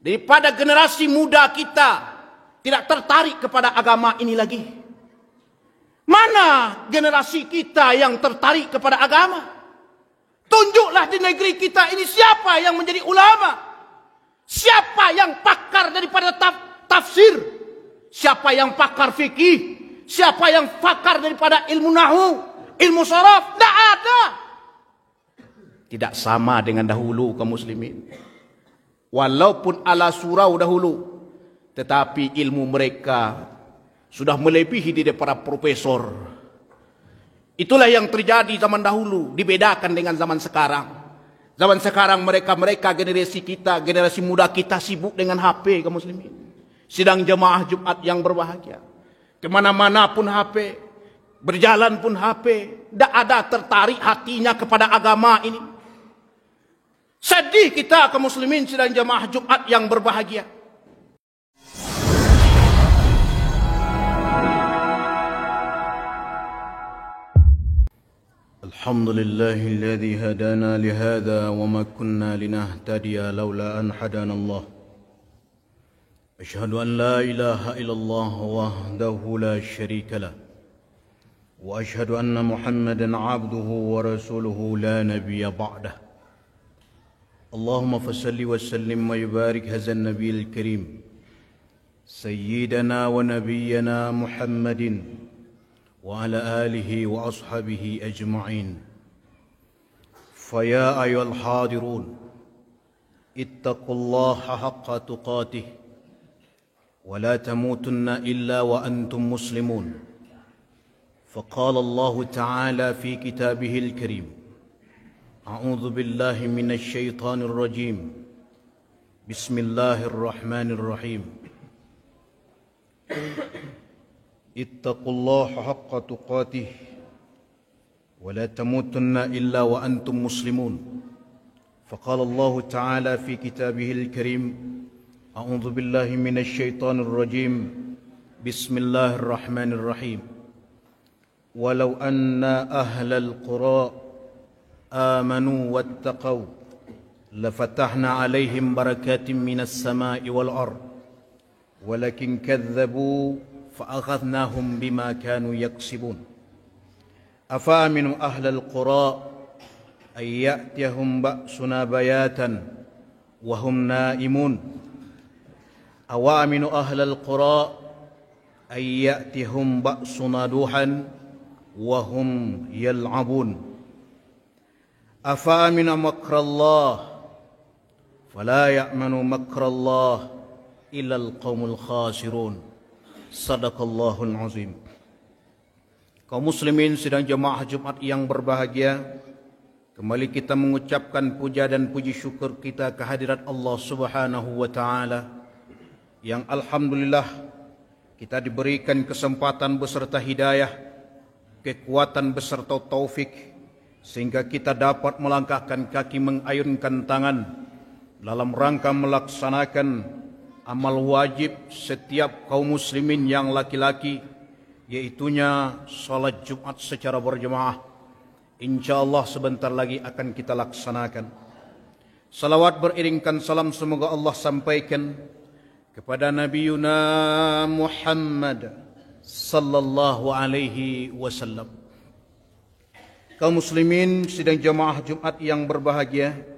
daripada generasi muda kita tidak tertarik kepada agama ini lagi? Mana generasi kita yang tertarik kepada agama? Tunjuklah di negeri kita ini siapa yang menjadi ulama, siapa yang pakar daripada tafsir, siapa yang pakar fikih, siapa yang pakar daripada ilmu nahwu, ilmu sharaf. Tidak ada. Tidak sama dengan dahulu kaum muslimin. Walaupun ala surau dahulu, tetapi ilmu mereka sudah melebihi daripada profesor. Itulah yang terjadi zaman dahulu, dibedakan dengan zaman sekarang. Zaman sekarang mereka generasi kita, generasi muda kita sibuk dengan HP kaum muslimin. Sidang jemaah Jumat yang berbahagia, kemana-mana pun HP, berjalan pun HP. Tidak ada tertarik hatinya kepada agama ini. Sedih kita kaum muslimin sidang jemaah Jumat yang berbahagia. Alhamdulillahilladzi hadana lihada wa ma kunna linahtadiya laula an hadana Allah. Asyhadu an la ilaha illallah wahdahu la syarika lah. Wa asyhadu anna Muhammadan abduhu wa rasuluhu la nabiyya ba'dah. Allahumma fasalli wa sallim wa yubarik hazan nabiyil karim Sayyidana wa nabiyyana Muhammadin wa ala alihi wa ashabihi ajma'in. Faya ayyuhal hadirun, ittaqullaha haqqa tuqatih wa la tamutunna illa wa antum muslimun. Faqala Allah Ta'ala fi kitabihil karim, a'udzu billahi minasy syaithanir rajim. Bismillahirrahmanirrahim. Ittaqullaha haqqa tuqatih wa la tamutunna illa wa antum muslimun. Faqala Allah Ta'ala fi kitabihil karim, a'udzu billahi minasy syaithanir rajim. Bismillahirrahmanirrahim. Walau anna ahlal qura amanu wattaqaw lafatahna 'alaihim barakatin minas sama'i wal ard walakin kadzdzabu fa'akhadnahum bima kanu yaksibun. Afa aminu ahlal qura ay ya'tiyahum ba'suna bayatan wa hum na'imun. Awa aminu ahlal qura ay ya'tihum ba'suna duhan wa hum yal'abun. Afa aminu makrallah fala ya'manu makrallah illa al-qaumul khasirun. Sadaqallahul azim. Kaum muslimin sidang jemaah Jumat yang berbahagia, kembali kita mengucapkan puja dan puji syukur kita kehadirat Allah Subhanahu wa taala yang alhamdulillah kita diberikan kesempatan beserta hidayah, kekuatan beserta taufik, sehingga kita dapat melangkahkan kaki, mengayunkan tangan dalam rangka melaksanakan amal wajib setiap kaum muslimin yang laki-laki, yaitunya salat Jumat secara berjemaah. InsyaAllah sebentar lagi akan kita laksanakan. Salawat beriringkan salam semoga Allah sampaikan kepada Nabiuna Muhammad sallallahu alaihi wasallam. Kaum muslimin sidang jemaah Jumat yang berbahagia,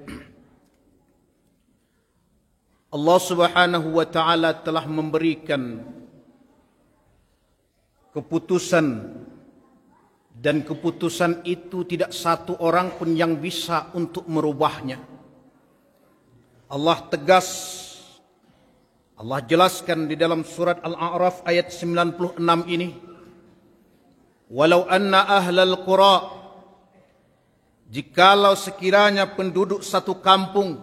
Allah Subhanahu wa taala telah memberikan keputusan, dan keputusan itu tidak satu orang pun yang bisa untuk merubahnya. Allah tegas, Allah jelaskan di dalam surat Al-A'raf ayat 96 ini, walau anna ahlal qura, jikalau sekiranya penduduk satu kampung,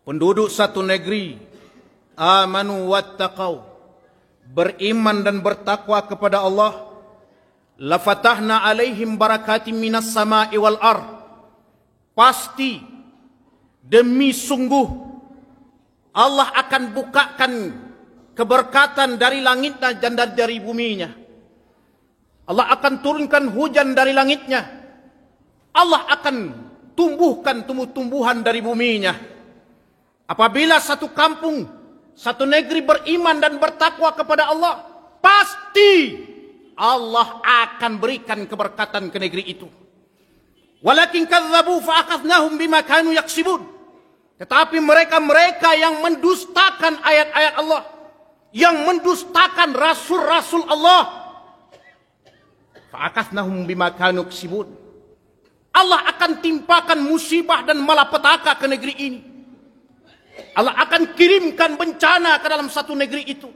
penduduk satu negeri, amanu wattaqau, beriman dan bertakwa kepada Allah, lafatahna alaihim barakatim minas sama'i wal ard, pasti demi sungguh Allah akan bukakan keberkatan dari langitnya dan dari buminya. Allah akan turunkan hujan dari langitnya. Allah akan tumbuhkan tumbuh-tumbuhan dari buminya. Apabila satu kampung, satu negeri beriman dan bertakwa kepada Allah, pasti Allah akan berikan keberkatan ke negeri itu. Walakin kadzabu fa akhadnahum bima kanu yaksibun. Tetapi mereka-mereka yang mendustakan ayat-ayat Allah, yang mendustakan rasul-rasul Allah, fa akhadnahum bima kanu yaksibun. Allah akan timpakan musibah dan malapetaka ke negeri ini. Allah akan kirimkan bencana ke dalam satu negeri itu.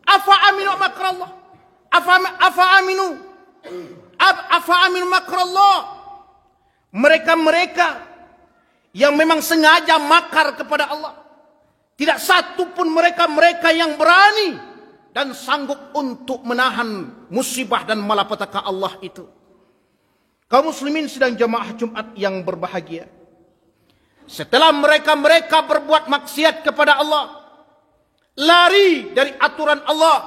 Afa aminu makrallah. Afa aminu makrallah. Mereka-mereka yang memang sengaja makar kepada Allah. Tidak satu pun mereka-mereka yang berani dan sanggup untuk menahan musibah dan malapetaka Allah itu. Kaum muslimin sedang jamaah Jumat yang berbahagia. Setelah mereka-mereka berbuat maksiat kepada Allah, lari dari aturan Allah,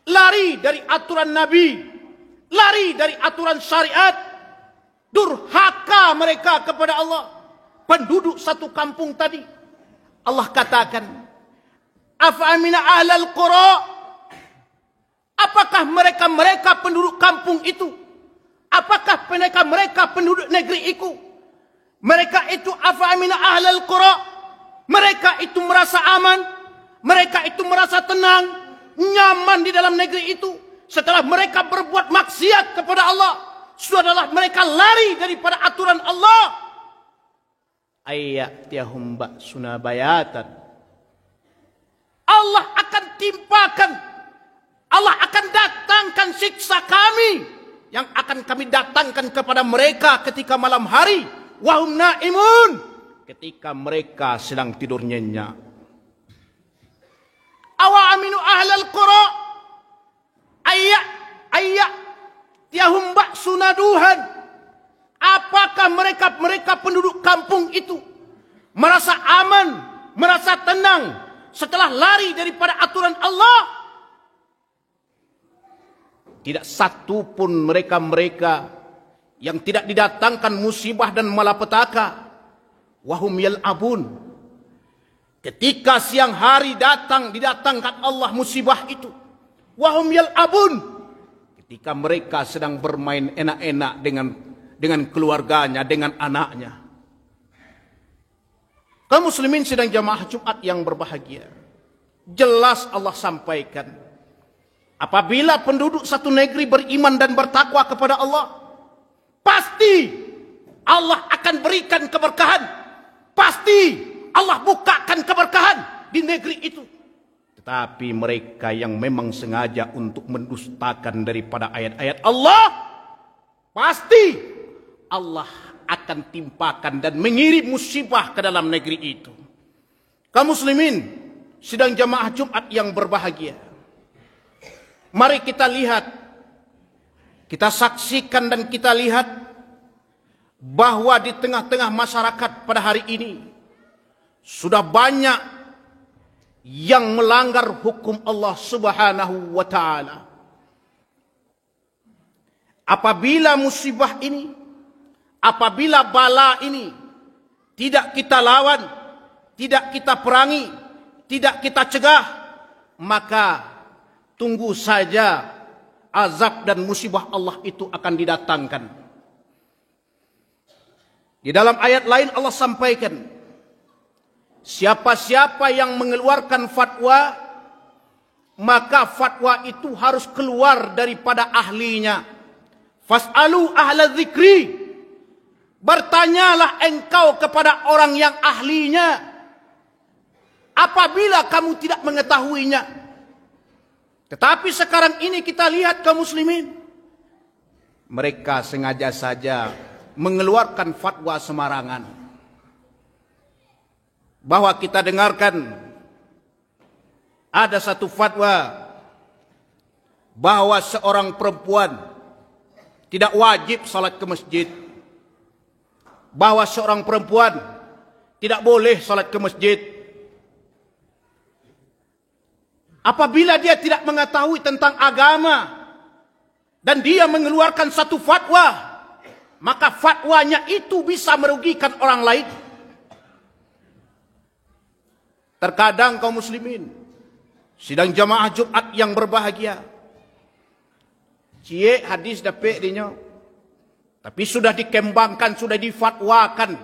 lari dari aturan Nabi, lari dari aturan syariat, durhaka mereka kepada Allah. Penduduk satu kampung tadi, Allah katakan, afa amina ahlal qura, apakah mereka-mereka penduduk kampung itu, apakah mereka penduduk negeri itu, mereka itu afa amina ahlal qura, mereka itu merasa aman, mereka itu merasa tenang, nyaman di dalam negeri itu. Setelah mereka berbuat maksiat kepada Allah, sudahlah mereka lari daripada aturan Allah. Ayyatiyahum ba'suna bayatan. Allah akan timpakan, Allah akan datangkan siksa kami yang akan kami datangkan kepada mereka ketika malam hari. Wahum naimun, ketika mereka sedang tidur nyenyak. Awa aminu ahlal qura ayyatiyahum ba'suna duhan. Apakah mereka penduduk kampung itu merasa aman, merasa tenang setelah lari daripada aturan Allah? Tidak satu pun mereka-mereka yang tidak didatangkan musibah dan malapetaka. Wahum yal'abun. Ketika siang hari datang, didatangkan Allah musibah itu. Wahum yal'abun. Ketika mereka sedang bermain enak-enak dengan keluarganya, dengan anaknya. Kaum muslimin sedang jamaah Jumat yang berbahagia. Jelas Allah sampaikan, apabila penduduk satu negeri beriman dan bertakwa kepada Allah, pasti Allah akan berikan keberkahan. Pasti Allah bukakan keberkahan di negeri itu. Tetapi mereka yang memang sengaja untuk mendustakan daripada ayat-ayat Allah, pasti Allah akan timpakan dan mengirim musibah ke dalam negeri itu. Kaum muslimin sedang jamaah Jumat yang berbahagia. Mari kita lihat, kita saksikan dan kita lihat bahwa di tengah-tengah masyarakat pada hari ini sudah banyak yang melanggar hukum Allah Subhanahu wa taala. Apabila musibah ini, apabila bala ini tidak kita lawan, tidak kita perangi, tidak kita cegah, maka tunggu saja azab dan musibah Allah itu akan didatangkan. Di dalam ayat lain Allah sampaikan, siapa-siapa yang mengeluarkan fatwa, maka fatwa itu harus keluar daripada ahlinya. Fas'alu ahla dzikri. Bertanyalah engkau kepada orang yang ahlinya apabila kamu tidak mengetahuinya. Tetapi sekarang ini kita lihat kaum muslimin, mereka sengaja saja mengeluarkan fatwa sembarangan. Bahwa kita dengarkan ada satu fatwa bahwa seorang perempuan tidak wajib salat ke masjid, bahwa seorang perempuan tidak boleh salat ke masjid. Apabila dia tidak mengetahui tentang agama dan dia mengeluarkan satu fatwa, maka fatwanya itu bisa merugikan orang lain. Terkadang kaum muslimin, sidang jamaah Jumat yang berbahagia, cie hadis dapat dinyo, tapi sudah dikembangkan, sudah difatwakan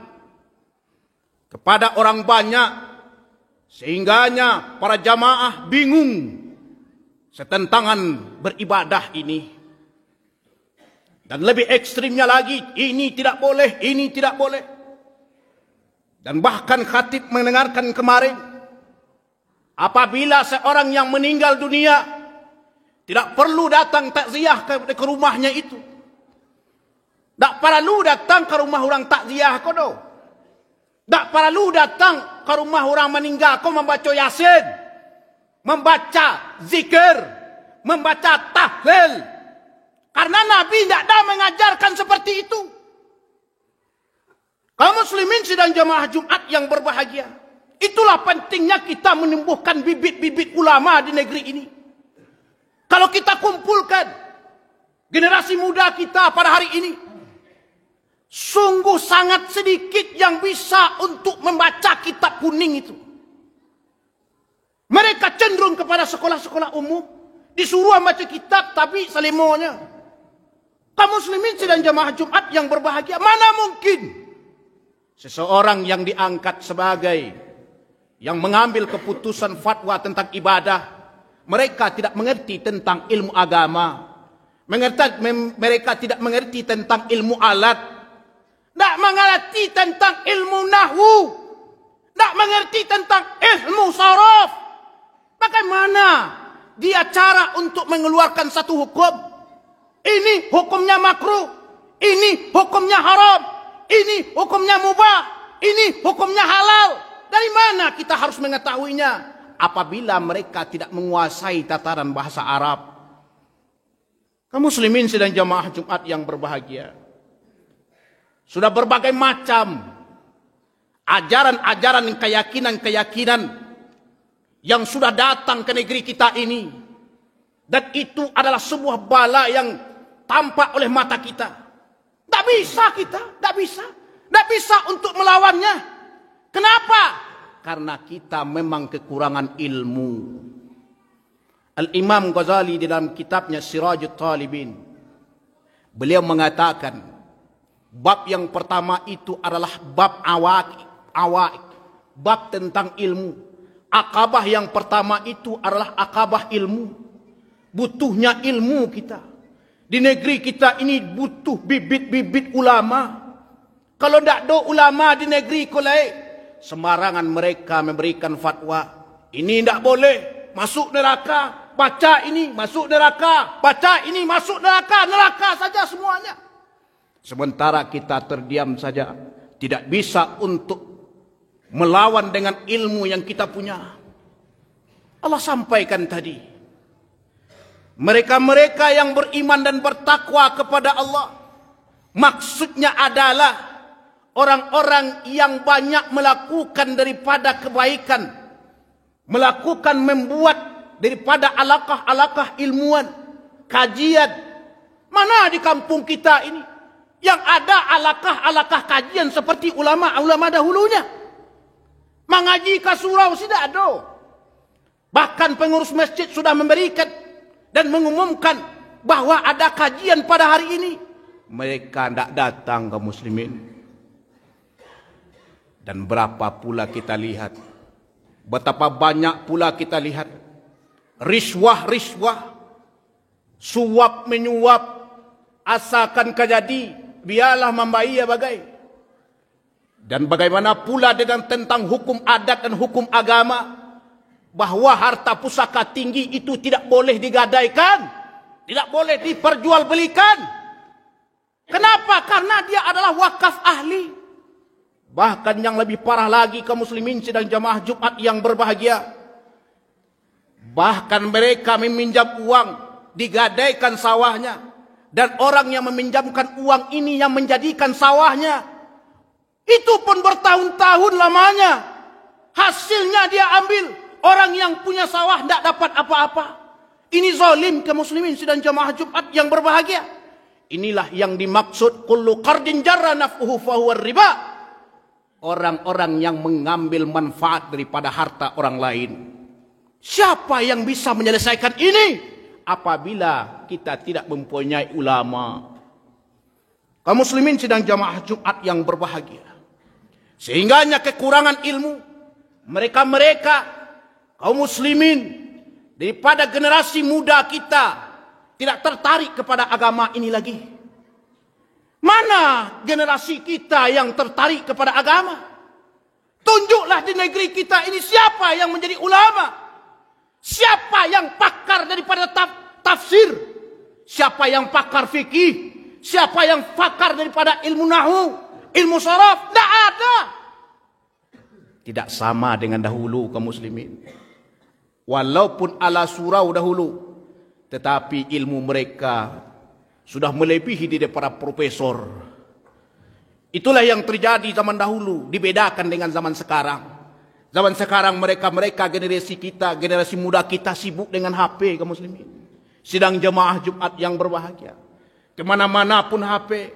kepada orang banyak, sehingganya para jamaah bingung setentangan beribadah ini. Dan lebih ekstrimnya lagi, ini tidak boleh, ini tidak boleh. Dan bahkan khatib mendengarkan kemarin, apabila seorang yang meninggal dunia, tidak perlu datang takziah ke rumahnya itu. Tak perlu datang ke rumah orang takziah kodo. Tak perlu datang ke rumah orang meninggal kau membaca Yasin, membaca zikir, membaca tahlil. Karena Nabi tidak ada mengajarkan seperti itu. Kaum muslimin sidang jamaah Jumat yang berbahagia, itulah pentingnya kita menumbuhkan bibit-bibit ulama di negeri ini. Kalau kita kumpulkan generasi muda kita pada hari ini, sungguh sangat sedikit yang bisa untuk membaca kitab kuning itu. Mereka cenderung kepada sekolah-sekolah umum, disuruh membaca kitab tapi selimonya. Kaum muslimin sidang jamaah Jumat yang berbahagia, mana mungkin seseorang yang diangkat sebagai yang mengambil keputusan fatwa tentang ibadah, mereka tidak mengerti tentang ilmu agama, mereka tidak mengerti tentang ilmu alat, tidak mengerti tentang ilmu nahwu, tidak mengerti tentang ilmu saraf. Bagaimana dia cara untuk mengeluarkan satu hukum? Ini hukumnya makruh, ini hukumnya haram, ini hukumnya mubah, ini hukumnya halal. Dari mana kita harus mengetahuinya? Apabila mereka tidak menguasai tataran bahasa Arab. Kaum muslimin sidang jamaah Jumat yang berbahagia, sudah berbagai macam ajaran-ajaran, keyakinan-keyakinan yang sudah datang ke negeri kita ini. Dan itu adalah sebuah bala yang tampak oleh mata kita. Tak bisa kita, tak bisa untuk melawannya. Kenapa? Karena kita memang kekurangan ilmu. Al-Imam Ghazali di dalam kitabnya Sirajut Talibin, beliau mengatakan, bab yang pertama itu adalah bab awak, bab tentang ilmu. Akabah yang pertama itu adalah akabah ilmu. Butuhnya ilmu kita. Di negeri kita ini butuh bibit-bibit ulama. Kalau tidak ada ulama di negeri kolai, sembarangan mereka memberikan fatwa. Ini tidak boleh, masuk neraka. Baca ini, masuk neraka. Baca ini, masuk neraka. Neraka saja semuanya. Sementara kita terdiam saja, tidak bisa untuk melawan dengan ilmu yang kita punya. Allah sampaikan tadi, mereka-mereka yang beriman dan bertakwa kepada Allah, maksudnya adalah orang-orang yang banyak melakukan daripada kebaikan, melakukan membuat daripada alaqah-alaqah ilmuwan, kajian. Mana di kampung kita ini yang ada alaqah-alaqah kajian seperti ulama-ulama dahulunya? Mengaji ke surau tidak ada. Bahkan pengurus masjid sudah memberikan dan mengumumkan bahwa ada kajian pada hari ini. Mereka tidak datang ke muslimin. Dan berapa pula kita lihat, betapa banyak pula kita lihat riswah-riswah, suap menyuap, asalkan kejadi, biarlah membayar bagai. Dan bagaimana pula dengan tentang hukum adat dan hukum agama, bahwa harta pusaka tinggi itu tidak boleh digadaikan, tidak boleh diperjualbelikan. Kenapa? Karena dia adalah wakaf ahli. Bahkan yang lebih parah lagi kaum muslimin sidang jamaah Jumat yang berbahagia, bahkan mereka meminjam uang, digadaikan sawahnya, dan orang yang meminjamkan uang ini yang menjadikan sawahnya, itu pun bertahun-tahun lamanya. Hasilnya dia ambil. Orang yang punya sawah tidak dapat apa-apa. Ini zalim kaum muslimin sidang jamaah Jumat yang berbahagia. Inilah yang dimaksud kullu qardin jarra naf'uhu fa huwa riba. orang-orang yang mengambil manfaat daripada harta orang lain. Siapa yang bisa menyelesaikan ini apabila kita tidak mempunyai ulama? Kaum muslimin sidang jamaah Jumat yang berbahagia, sehingganya kekurangan ilmu mereka kaum muslimin daripada generasi muda kita tidak tertarik kepada agama ini lagi. Mana generasi kita yang tertarik kepada agama? Tunjuklah di negeri kita ini siapa yang menjadi ulama, siapa yang pakar daripada tafsir, siapa yang pakar fikih, siapa yang pakar daripada ilmu nahwu, ilmu sharaf. Tidak ada. Tidak sama dengan dahulu kaum muslimin. Walaupun ala surau dahulu, tetapi ilmu mereka sudah melebihi daripada profesor. Itulah yang terjadi zaman dahulu, dibedakan dengan zaman sekarang. Zaman sekarang mereka generasi kita, generasi muda kita sibuk dengan HP kaum muslimin. Sidang jamaah Jumat yang berbahagia, kemana-mana pun HP,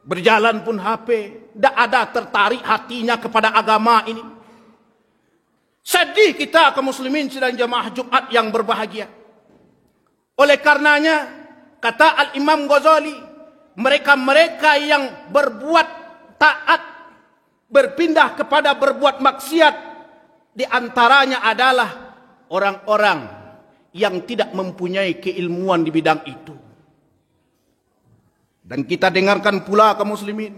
berjalan pun HP, tidak ada tertarik hatinya kepada agama ini. Sedih kita kaum muslimin sidang jamaah Jumat yang berbahagia. Oleh karenanya, kata Al-Imam Ghazali, mereka yang berbuat taat, berpindah kepada berbuat maksiat, di antaranya adalah orang-orang yang tidak mempunyai keilmuan di bidang itu. Dan kita dengarkan pula kaum muslimin,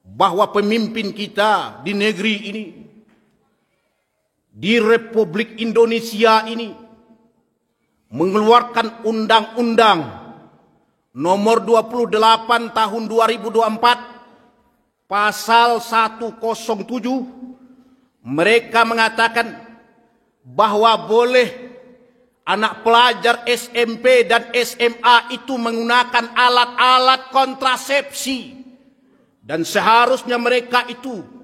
bahwa pemimpin kita di negeri ini, di Republik Indonesia ini, mengeluarkan undang-undang nomor 28 tahun 2024 pasal 107. Mereka mengatakan bahwa boleh anak pelajar SMP dan SMA itu menggunakan alat-alat kontrasepsi, dan seharusnya mereka itu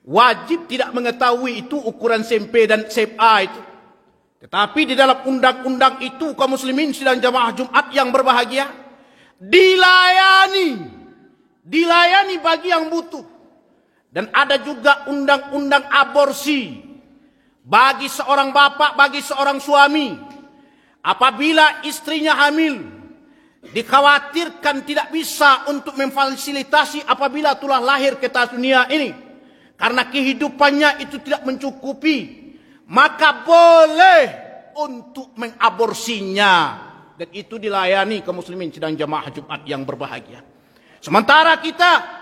wajib tidak mengetahui itu ukuran SMP dan SMA itu. Tetapi di dalam undang-undang itu kaum muslimin sidang jamaah Jumat yang berbahagia, dilayani bagi yang butuh. Dan ada juga undang-undang aborsi bagi seorang bapak, bagi seorang suami. Apabila istrinya hamil, dikhawatirkan tidak bisa untuk memfasilitasi apabila telah lahir ke atas dunia ini, karena kehidupannya itu tidak mencukupi, maka boleh untuk mengaborsinya, dan itu dilayani kaum muslimin sidang jamaah Jumat yang berbahagia. Sementara kita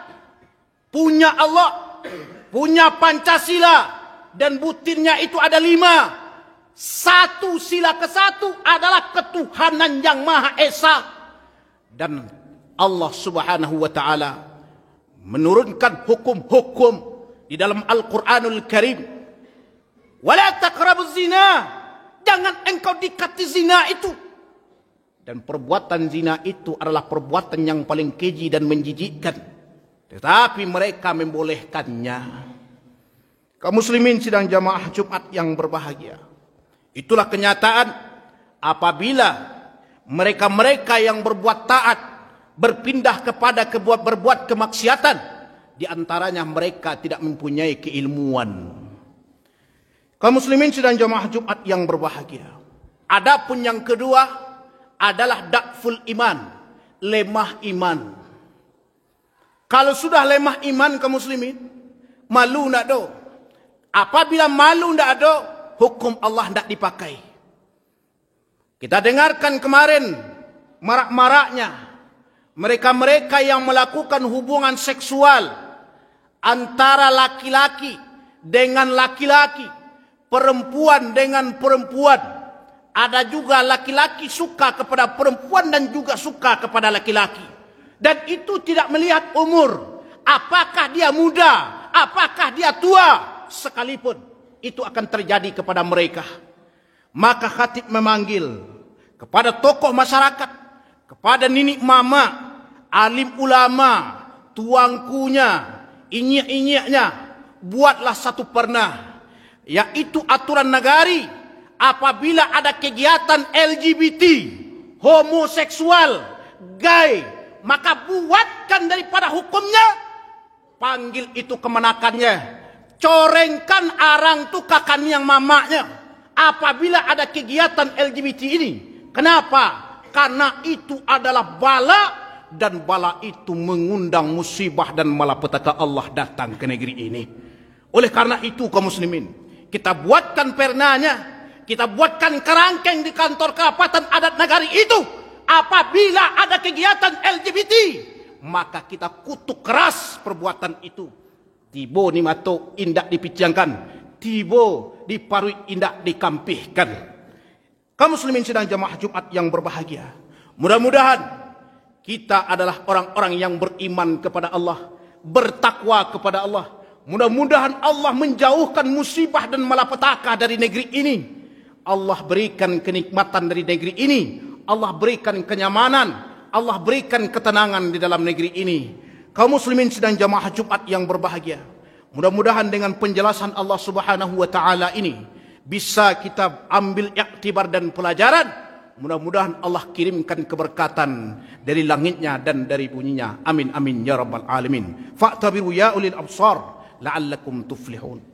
punya Allah, punya Pancasila, dan butirnya itu ada 5. Satu, sila ke-1 adalah ketuhanan yang Maha Esa, dan Allah Subhanahu wa taala menurunkan hukum-hukum di dalam Al-Qur'anul Karim. Wala taqrabuz zina, jangan engkau dekati zina itu. Dan perbuatan zina itu adalah perbuatan yang paling keji dan menjijikkan, tetapi mereka membolehkannya. Kaum muslimin sidang jamaah Jumat yang berbahagia, itulah kenyataan apabila mereka yang berbuat taat berpindah kepada berbuat kemaksiatan, di antaranya mereka tidak mempunyai keilmuan. Kaum muslimin sidang jamaah Jumat yang berbahagia, adapun yang kedua adalah dakful iman, lemah iman. Kalau sudah lemah iman kaum muslimin, malu ndak do? Apabila malu ndak do, hukum Allah ndak dipakai. Kita dengarkan kemarin marak-maraknya mereka yang melakukan hubungan seksual antara laki-laki dengan laki-laki, perempuan dengan perempuan. Ada juga laki-laki suka kepada perempuan dan juga suka kepada laki-laki. Dan itu tidak melihat umur. Apakah dia muda, apakah dia tua, sekalipun itu akan terjadi kepada mereka. Maka khatib memanggil kepada tokoh masyarakat, kepada ninik mama, alim ulama, tuangkunya, inyek-inyeknya, buatlah satu pernah, yaitu aturan nagari. Apabila ada kegiatan LGBT, homoseksual, gay, maka buatkan daripada hukumnya panggil itu kemenakannya, corengkan arang tu kakan yang mamaknya apabila ada kegiatan LGBT ini. Kenapa? Karena itu adalah bala, dan bala itu mengundang musibah dan malapetaka Allah datang ke negeri ini. Oleh karena itu kaum muslimin, kita buatkan pernanya, kita buatkan kerangkeng di kantor Kapatan Adat Nagari itu. Apabila ada kegiatan LGBT, maka kita kutuk keras perbuatan itu. Tibo ni mato indak dipicangkan, tibo diparui indak dikampihkan. Kaum muslimin sidang jamaah Jumat yang berbahagia, mudah-mudahan kita adalah orang-orang yang beriman kepada Allah, bertakwa kepada Allah. Mudah-mudahan Allah menjauhkan musibah dan malapetaka dari negeri ini. Allah berikan kenikmatan dari negeri ini. Allah berikan kenyamanan. Allah berikan ketenangan di dalam negeri ini. Kaum muslimin sedang jamaah Jumat yang berbahagia, mudah-mudahan dengan penjelasan Allah Subhanahu wa taala ini bisa kita ambil iktibar dan pelajaran. Mudah-mudahan Allah kirimkan keberkatan dari langitnya dan dari bunyinya. Amin amin ya rabbal alamin. Fa'tabiru ya ulil absar la'allakum tuflihun.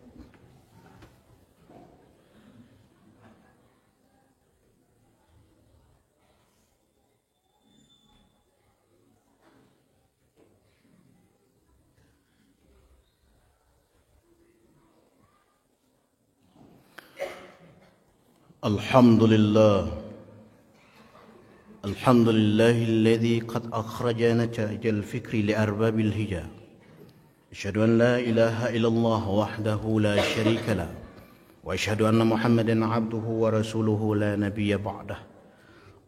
Alhamdulillah. Alhamdulillahilladzi qad akhraja nata'ijal fikri li arbabil hija. أشهد أن لا إله إلا الله وحده لا شريك له وأشهد أن محمدا عبده ورسوله لا نبي بعده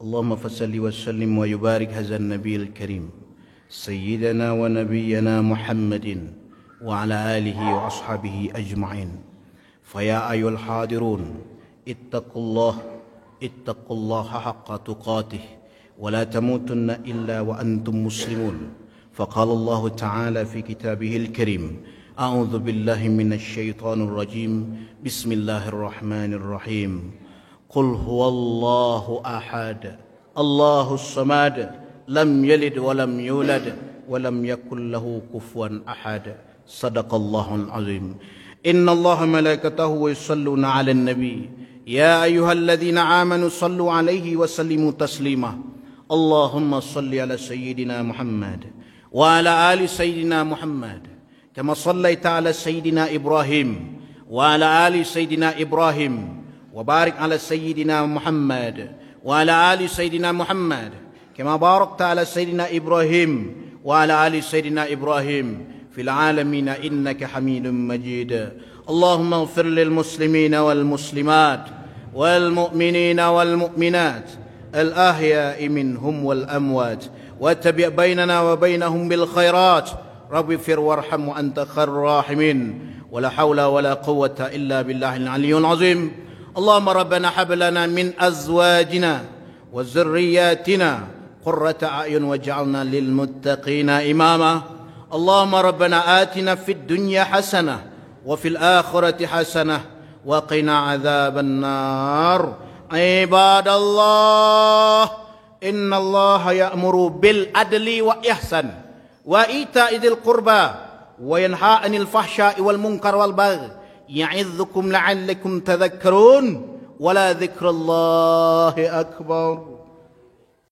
اللهم فصل وسلم ويبارك هذا النبي الكريم سيدنا ونبينا محمد وعلى آله وأصحابه أجمعين فيا أيها الحاضرون اتقوا الله حق تقاته ولا تموتن إلا وأنتم مسلمون فقال الله تعالى في كتابه الكريم أعوذ بالله من الشيطان الرجيم بسم الله الرحمن الرحيم قل هو الله أحد الله الصمد لم يلد ولم يولد ولم يكن له كفوا أحد صدق الله العظيم إن الله ملائكته يصلون على النبي يا أيها الذين آمنوا صلوا عليه وسلموا تسليما اللهم صل على سيدنا محمد وعلى آل سيدنا محمد كما صليت على سيدنا إبراهيم وعلى آل سيدنا إبراهيم وبارك على سيدنا محمد وعلى آل سيدنا محمد كما باركت على سيدنا إبراهيم وعلى آل سيدنا إبراهيم في العالمين إنك حميد مجيد اللهم اغفر للمسلمين والمسلمات والمؤمنين والمؤمنات الأحياء منهم والأموات واتبع بيننا وبينهم بالخيرات رب اغفر وارحم وأنت خير الراحمين ولا حول ولا قوة إلا بالله العلي العظيم اللهم ربنا هب لنا من أزواجنا وذرياتنا قرة أعين واجعلنا للمتقين إماما اللهم ربنا آتنا في الدنيا حسنة وفي الآخرة حسنة وقنا عذاب النار عباد الله إن الله يأمر بالعدل وإحسان وإيتاء ذي القربى وينهى عن الفحشاء والمنكر والبغي يعظكم لعلكم تذكرون ولذكر الله أكبر